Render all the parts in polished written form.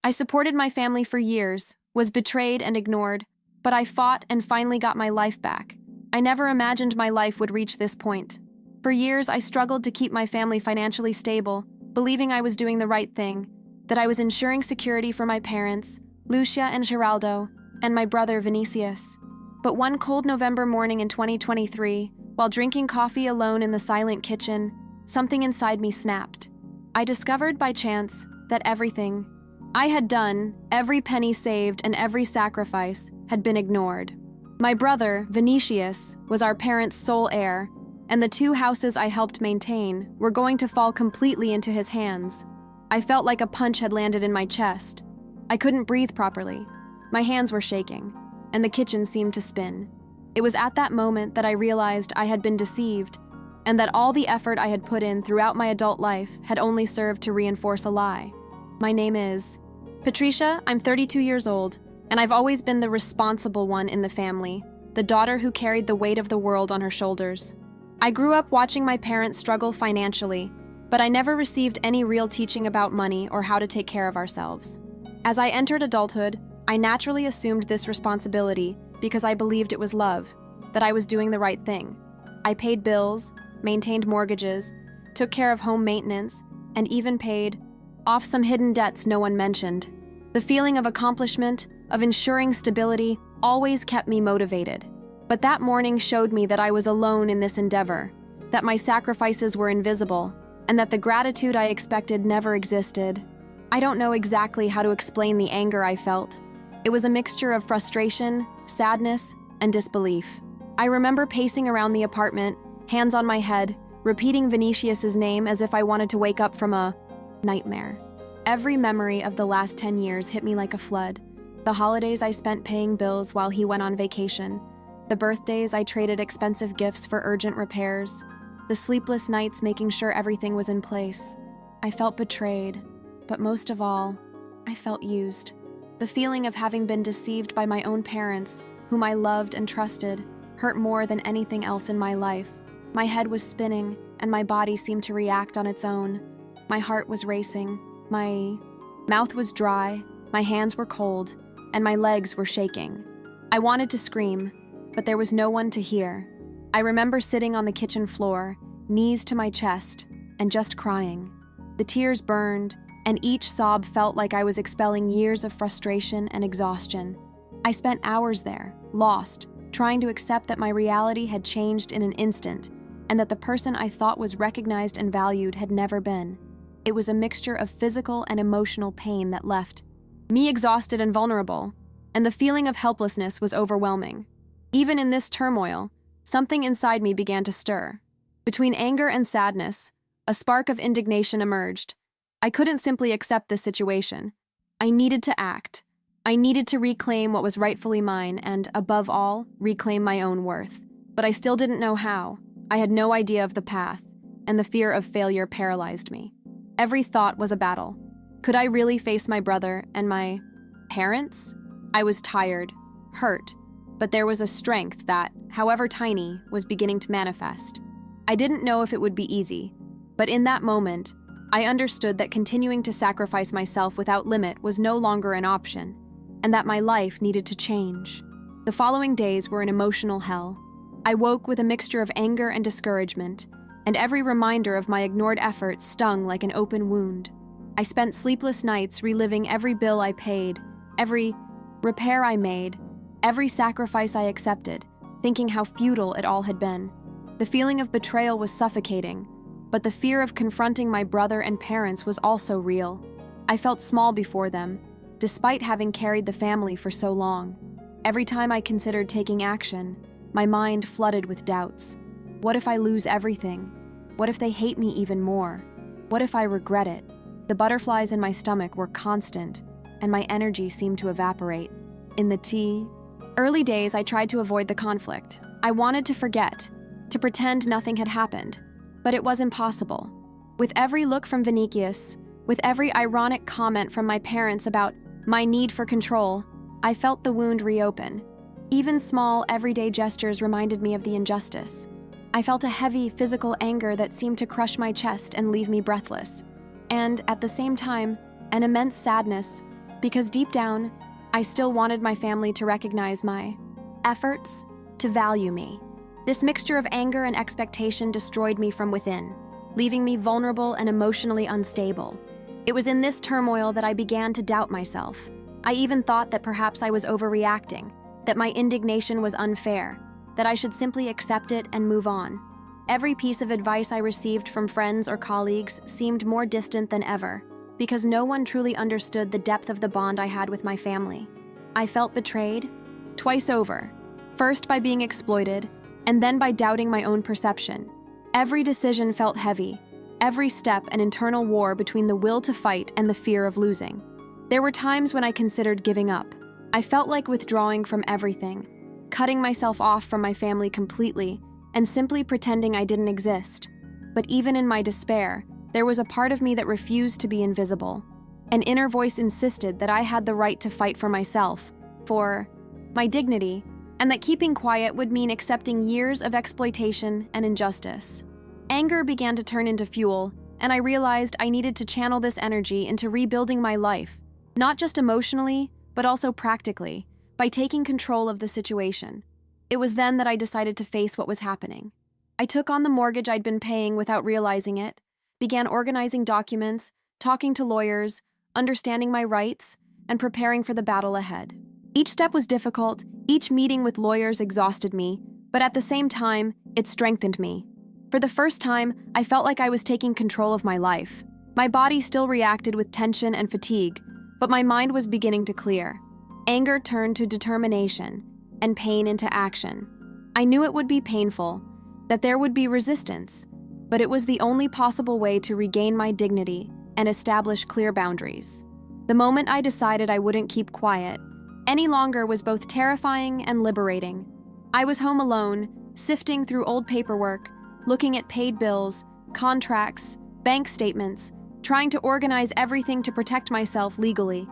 I supported my family for years, was betrayed and ignored, but I fought and finally got my life back. I never imagined my life would reach this point. For years, I struggled to keep my family financially stable, believing I was doing the right thing, that I was ensuring security for my parents, Lucia and Geraldo, and my brother Vinicius. But one cold November morning in 2023, while drinking coffee alone in the silent kitchen, something inside me snapped. I discovered by chance that everything I had done, every penny saved and every sacrifice, had been ignored. My brother, Vinicius, was our parents' sole heir, and the 2 houses I helped maintain were going to fall completely into his hands. I felt like a punch had landed in my chest. I couldn't breathe properly. My hands were shaking, and the kitchen seemed to spin. It was at that moment that I realized I had been deceived, and that all the effort I had put in throughout my adult life had only served to reinforce a lie. My name is Patricia. I'm 32 years old, and I've always been the responsible one in the family, the daughter who carried the weight of the world on her shoulders. I grew up watching my parents struggle financially, but I never received any real teaching about money or how to take care of ourselves. As I entered adulthood, I naturally assumed this responsibility because I believed it was love, that I was doing the right thing. I paid bills, maintained mortgages, took care of home maintenance, and even paid off some hidden debts no one mentioned. The feeling of accomplishment, of ensuring stability, always kept me motivated. But that morning showed me that I was alone in this endeavor, that my sacrifices were invisible, and that the gratitude I expected never existed. I don't know exactly how to explain the anger I felt. It was a mixture of frustration, sadness, and disbelief. I remember pacing around the apartment, hands on my head, repeating Vinicius's name as if I wanted to wake up from a nightmare. Every memory of the last 10 years hit me like a flood. The holidays I spent paying bills while he went on vacation. The birthdays I traded expensive gifts for urgent repairs. The sleepless nights making sure everything was in place. I felt betrayed, but most of all, I felt used. The feeling of having been deceived by my own parents, whom I loved and trusted, hurt more than anything else in my life. My head was spinning, and my body seemed to react on its own. My heart was racing, my mouth was dry, my hands were cold, and my legs were shaking. I wanted to scream, but there was no one to hear. I remember sitting on the kitchen floor, knees to my chest, and just crying. The tears burned, and each sob felt like I was expelling years of frustration and exhaustion. I spent hours there, lost, trying to accept that my reality had changed in an instant, and that the person I thought was recognized and valued had never been. It was a mixture of physical and emotional pain that left me exhausted and vulnerable, and the feeling of helplessness was overwhelming. Even in this turmoil, something inside me began to stir. Between anger and sadness, a spark of indignation emerged. I couldn't simply accept this situation. I needed to act. I needed to reclaim what was rightfully mine and, above all, reclaim my own worth. But I still didn't know how. I had no idea of the path, and the fear of failure paralyzed me. Every thought was a battle. Could I really face my brother and my parents? I was tired, hurt, but there was a strength that, however tiny, was beginning to manifest. I didn't know if it would be easy, but in that moment, I understood that continuing to sacrifice myself without limit was no longer an option, and that my life needed to change. The following days were an emotional hell. I woke with a mixture of anger and discouragement, and every reminder of my ignored efforts stung like an open wound. I spent sleepless nights reliving every bill I paid, every repair I made, every sacrifice I accepted, thinking how futile it all had been. The feeling of betrayal was suffocating, but the fear of confronting my brother and parents was also real. I felt small before them, despite having carried the family for so long. Every time I considered taking action, my mind flooded with doubts. What if I lose everything? What if they hate me even more? What if I regret it? The butterflies in my stomach were constant, and my energy seemed to evaporate. In the early days, I tried to avoid the conflict. I wanted to forget, to pretend nothing had happened, but it was impossible. With every look from Vinicius, with every ironic comment from my parents about my need for control, I felt the wound reopen. Even small, everyday gestures reminded me of the injustice. I felt a heavy, physical anger that seemed to crush my chest and leave me breathless. And, at the same time, an immense sadness, because deep down, I still wanted my family to recognize my efforts, to value me. This mixture of anger and expectation destroyed me from within, leaving me vulnerable and emotionally unstable. It was in this turmoil that I began to doubt myself. I even thought that perhaps I was overreacting, that my indignation was unfair, that I should simply accept it and move on. Every piece of advice I received from friends or colleagues seemed more distant than ever, because no one truly understood the depth of the bond I had with my family. I felt betrayed twice over, first by being exploited, and then by doubting my own perception. Every decision felt heavy, every step an internal war between the will to fight and the fear of losing. There were times when I considered giving up. I felt like withdrawing from everything, cutting myself off from my family completely, and simply pretending I didn't exist. But even in my despair, there was a part of me that refused to be invisible. An inner voice insisted that I had the right to fight for myself, for my dignity, and that keeping quiet would mean accepting years of exploitation and injustice. Anger began to turn into fuel, and I realized I needed to channel this energy into rebuilding my life, not just emotionally, but also practically, by taking control of the situation. It was then that I decided to face what was happening. I took on the mortgage I'd been paying without realizing it, began organizing documents, talking to lawyers, understanding my rights, and preparing for the battle ahead. Each step was difficult, each meeting with lawyers exhausted me, but at the same time, it strengthened me. For the first time, I felt like I was taking control of my life. My body still reacted with tension and fatigue, but my mind was beginning to clear. Anger turned to determination, and pain into action. I knew it would be painful, that there would be resistance, but it was the only possible way to regain my dignity and establish clear boundaries. The moment I decided I wouldn't keep quiet any longer was both terrifying and liberating. I was home alone, sifting through old paperwork, looking at paid bills, contracts, bank statements, trying to organize everything to protect myself legally.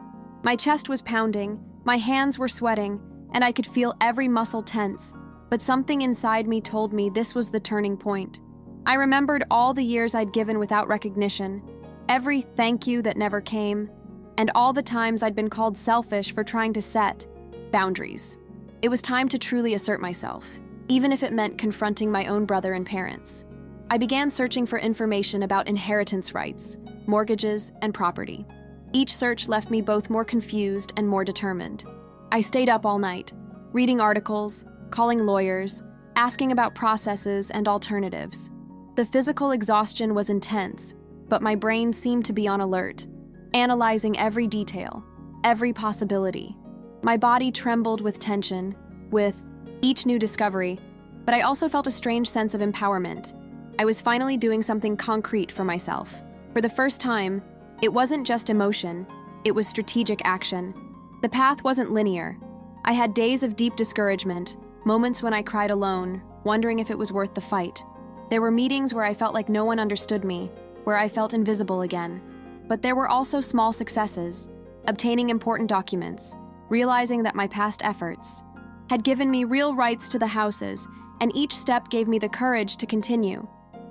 My chest was pounding, my hands were sweating, and I could feel every muscle tense, but something inside me told me this was the turning point. I remembered all the years I'd given without recognition, every thank you that never came, and all the times I'd been called selfish for trying to set boundaries. It was time to truly assert myself, even if it meant confronting my own brother and parents. I began searching for information about inheritance rights, mortgages, and property. Each search left me both more confused and more determined. I stayed up all night, reading articles, calling lawyers, asking about processes and alternatives. The physical exhaustion was intense, but my brain seemed to be on alert, analyzing every detail, every possibility. My body trembled with tension, with each new discovery, but I also felt a strange sense of empowerment. I was finally doing something concrete for myself. For the first time, it wasn't just emotion, it was strategic action. The path wasn't linear. I had days of deep discouragement, moments when I cried alone, wondering if it was worth the fight. There were meetings where I felt like no one understood me, where I felt invisible again. But there were also small successes, obtaining important documents, realizing that my past efforts had given me real rights to the houses, and each step gave me the courage to continue.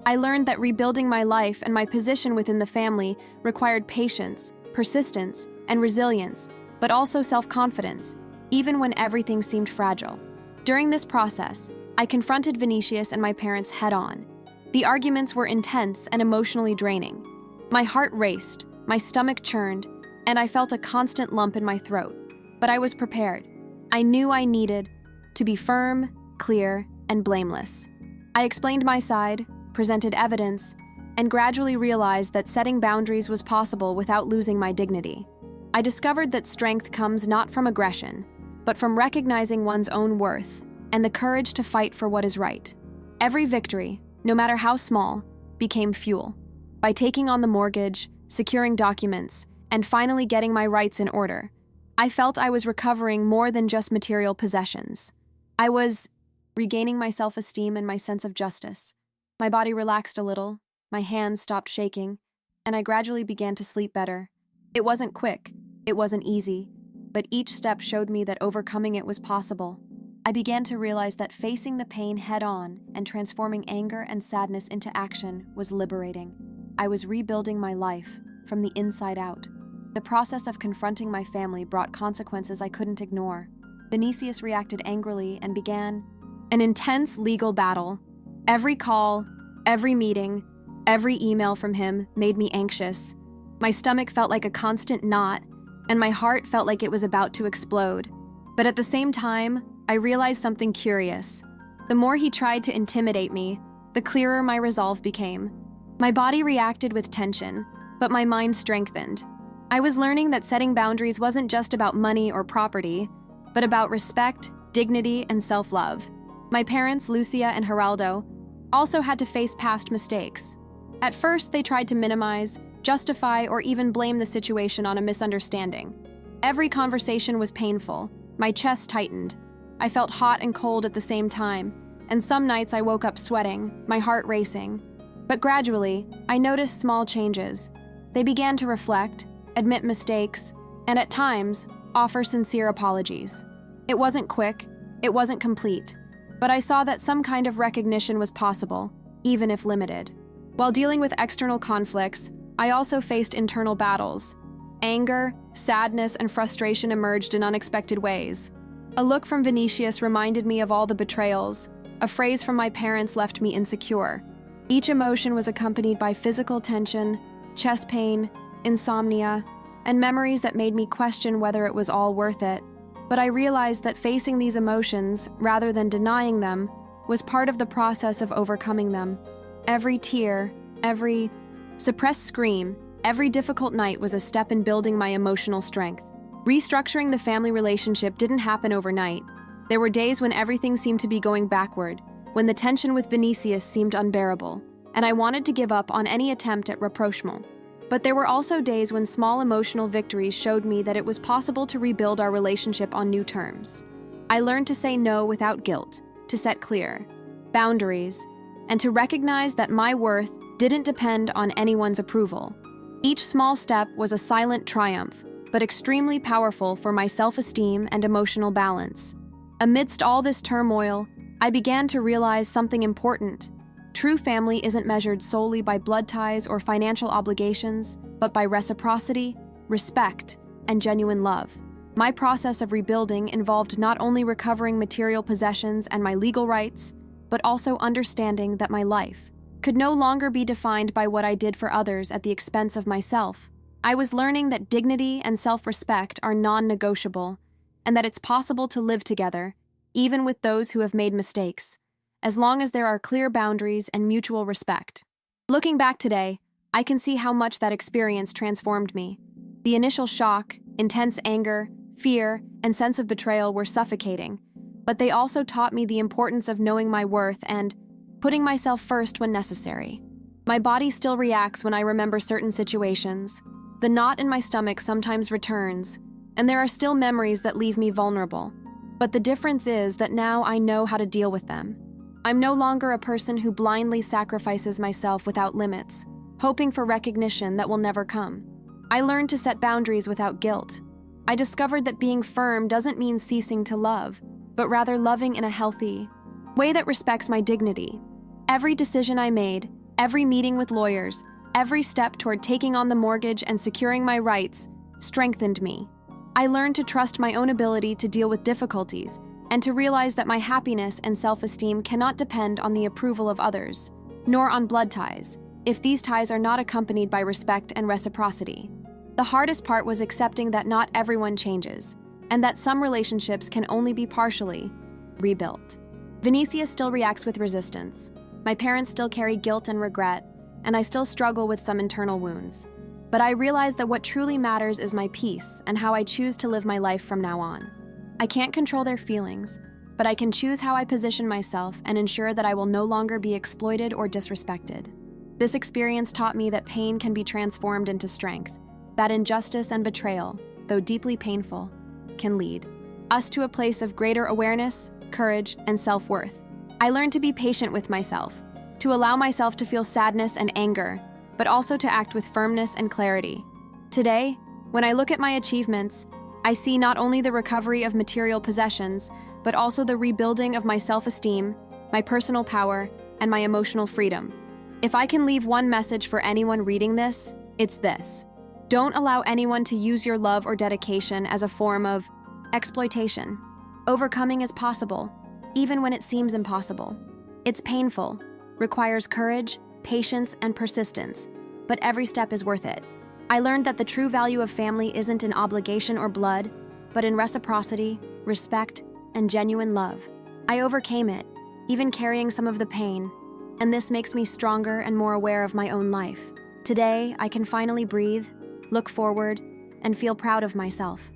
I learned that rebuilding my life and my position within the family required patience, persistence, and resilience, but also self-confidence, even when everything seemed fragile. During this process, I confronted Vinicius and my parents head-on. The arguments were intense and emotionally draining. My heart raced, my stomach churned, and I felt a constant lump in my throat. But I was prepared. I knew I needed to be firm, clear, and blameless. I explained my side, presented evidence, and gradually realized that setting boundaries was possible without losing my dignity. I discovered that strength comes not from aggression, but from recognizing one's own worth and the courage to fight for what is right. Every victory, no matter how small, became fuel. By taking on the mortgage, securing documents, and finally getting my rights in order, I felt I was recovering more than just material possessions. I was regaining my self-esteem and my sense of justice. My body relaxed a little, my hands stopped shaking, and I gradually began to sleep better. It wasn't quick, it wasn't easy, but each step showed me that overcoming it was possible. I began to realize that facing the pain head-on and transforming anger and sadness into action was liberating. I was rebuilding my life from the inside out. The process of confronting my family brought consequences I couldn't ignore. Vinicius reacted angrily and began an intense legal battle. Every call, every meeting, every email from him made me anxious. My stomach felt like a constant knot, and my heart felt like it was about to explode. But at the same time, I realized something curious. The more he tried to intimidate me, the clearer my resolve became. My body reacted with tension, but my mind strengthened. I was learning that setting boundaries wasn't just about money or property, but about respect, dignity, and self-love. My parents, Lucia and Geraldo, also had to face past mistakes. At first, they tried to minimize, justify, or even blame the situation on a misunderstanding. Every conversation was painful. My chest tightened. I felt hot and cold at the same time, and some nights I woke up sweating, my heart racing. But gradually, I noticed small changes. They began to reflect, admit mistakes, and at times, offer sincere apologies. It wasn't quick, it wasn't complete, but I saw that some kind of recognition was possible, even if limited. While dealing with external conflicts, I also faced internal battles. Anger, sadness, and frustration emerged in unexpected ways. A look from Vinicius reminded me of all the betrayals. A phrase from my parents left me insecure. Each emotion was accompanied by physical tension, chest pain, insomnia, and memories that made me question whether it was all worth it. But I realized that facing these emotions, rather than denying them, was part of the process of overcoming them. Every tear, every suppressed scream, every difficult night was a step in building my emotional strength. Restructuring the family relationship didn't happen overnight. There were days when everything seemed to be going backward, when the tension with Vinicius seemed unbearable, and I wanted to give up on any attempt at rapprochement. But there were also days when small emotional victories showed me that it was possible to rebuild our relationship on new terms. I learned to say no without guilt, to set clear boundaries, and to recognize that my worth didn't depend on anyone's approval. Each small step was a silent triumph, but extremely powerful for my self-esteem and emotional balance. Amidst all this turmoil, I began to realize something important. True family isn't measured solely by blood ties or financial obligations, but by reciprocity, respect, and genuine love. My process of rebuilding involved not only recovering material possessions and my legal rights, but also understanding that my life could no longer be defined by what I did for others at the expense of myself. I was learning that dignity and self-respect are non-negotiable, and that it's possible to live together, even with those who have made mistakes, as long as there are clear boundaries and mutual respect. Looking back today, I can see how much that experience transformed me. The initial shock, intense anger, fear, and sense of betrayal were suffocating, but they also taught me the importance of knowing my worth and putting myself first when necessary. My body still reacts when I remember certain situations. The knot in my stomach sometimes returns, and there are still memories that leave me vulnerable. But the difference is that now I know how to deal with them. I'm no longer a person who blindly sacrifices myself without limits, hoping for recognition that will never come. I learned to set boundaries without guilt. I discovered that being firm doesn't mean ceasing to love, but rather loving in a healthy way that respects my dignity. Every decision I made, every meeting with lawyers, every step toward taking on the mortgage and securing my rights strengthened me. I learned to trust my own ability to deal with difficulties and to realize that my happiness and self-esteem cannot depend on the approval of others, nor on blood ties, if these ties are not accompanied by respect and reciprocity. The hardest part was accepting that not everyone changes, and that some relationships can only be partially rebuilt. Vinicius still reacts with resistance. My parents still carry guilt and regret, and I still struggle with some internal wounds. But I realize that what truly matters is my peace and how I choose to live my life from now on. I can't control their feelings, but I can choose how I position myself and ensure that I will no longer be exploited or disrespected. This experience taught me that pain can be transformed into strength, that injustice and betrayal, though deeply painful, can lead us to a place of greater awareness, courage, and self-worth. I learned to be patient with myself, to allow myself to feel sadness and anger, but also to act with firmness and clarity. Today, when I look at my achievements, I see not only the recovery of material possessions, but also the rebuilding of my self-esteem, my personal power, and my emotional freedom. If I can leave one message for anyone reading this, it's this. Don't allow anyone to use your love or dedication as a form of exploitation. Overcoming is possible, even when it seems impossible. It's painful, requires courage, patience, and persistence, but every step is worth it. I learned that the true value of family isn't in obligation or blood, but in reciprocity, respect, and genuine love. I overcame it, even carrying some of the pain, and this makes me stronger and more aware of my own life. Today, I can finally breathe, look forward, and feel proud of myself.